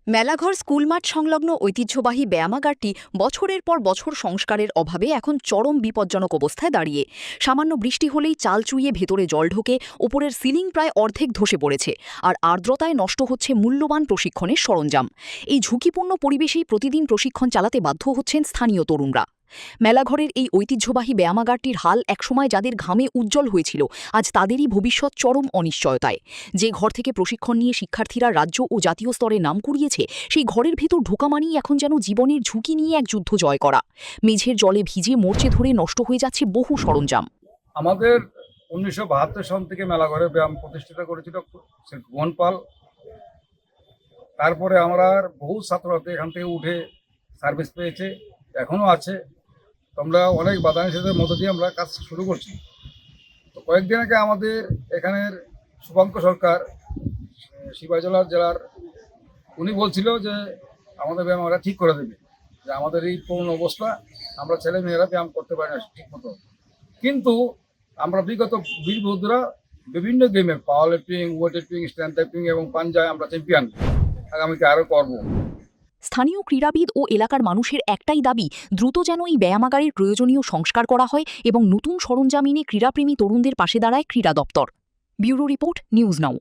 মেলাঘর স্কুলমাঠ সংলগ্ন ঐতিহ্যবাহী ব্যায়ামাগারটি বছরের পর বছর সংস্কারের অভাবে এখন চরম বিপজ্জনক অবস্থায় দাঁড়িয়ে। সামান্য বৃষ্টি হলেই চাল চুইয়ে ভেতরে জল ঢোকে, ওপরের সিলিং প্রায় অর্ধেক ধসে পড়েছে, আর আর্দ্রতায় নষ্ট হচ্ছে মূল্যবান প্রশিক্ষণের সরঞ্জাম। এই ঝুঁকিপূর্ণ পরিবেশেই প্রতিদিন প্রশিক্ষণ চালাতে বাধ্য হচ্ছেন স্থানীয় তরুণরা। মেলাঘরের এই ঐতিহ্যবাহী ব্যায়ামাগারটির হাল একসময় যাদের ঘামে উজ্জ্বল হয়েছিল, আজ তাদেরই ভবিষ্যৎ চরম অনিশ্চয়তায়। যে ঘর থেকে প্রশিক্ষণ নিয়ে শিক্ষার্থীরা রাজ্য ও জাতীয় স্তরে নাম কুড়িয়েছে, সেই ঘরের ভেতর ঢোকা মানেই এখন যেন জীবনের ঝুঁকি নিয়ে এক যুদ্ধ জয় করা। মেঝের জলে ভিজে মরচে ধরে নষ্ট হয়ে যাচ্ছে বহু সরঞ্জাম। আমাদের 1972 সাল থেকে মেলাঘরে ব্যায়াম প্রতিষ্ঠিত করেছিল ভুবন পাল। তারপরে আমরা বহু ছাত্রছাত্রী এখান থেকে উঠে সার্ভিস পেয়েছে, এখনও আছে। তোমরা অনেক বাধা নিষেধের মধ্য দিয়ে আমরা কাজ শুরু করছি। তো কয়েকদিন আগে আমাদের এখানের শুভাঙ্ক সরকার, সিপাহীজলা জেলার, উনি বলছিল যে আমাদের ব্যায়াম আমরা ঠিক করে দেবে, যে আমাদের এই করুণ অবস্থা, আমরা ছেলে মেয়েরা ব্যায়াম করতে পারি না ঠিক মতো। কিন্তু আমরা বিগত 20 বছর বিভিন্ন গেমে পাওয়ার lifting, weight lifting, strength lifting এবং পাঞ্জায় আমরা চ্যাম্পিয়ন। আগামীতে আরও করবো। স্থানীয় ক্রীড়াবিদ ও এলাকার মানুষের একটাই দাবি, দ্রুত যেন এই ব্যায়ামাগারের প্রয়োজনীয় সংস্কার করা হয় এবং নতুন সরঞ্জাম এনে ক্রীড়াপ্রেমী তরুণদের পাশে দাঁড়ায় ক্রীড়া দপ্তর। Bureau report, news now.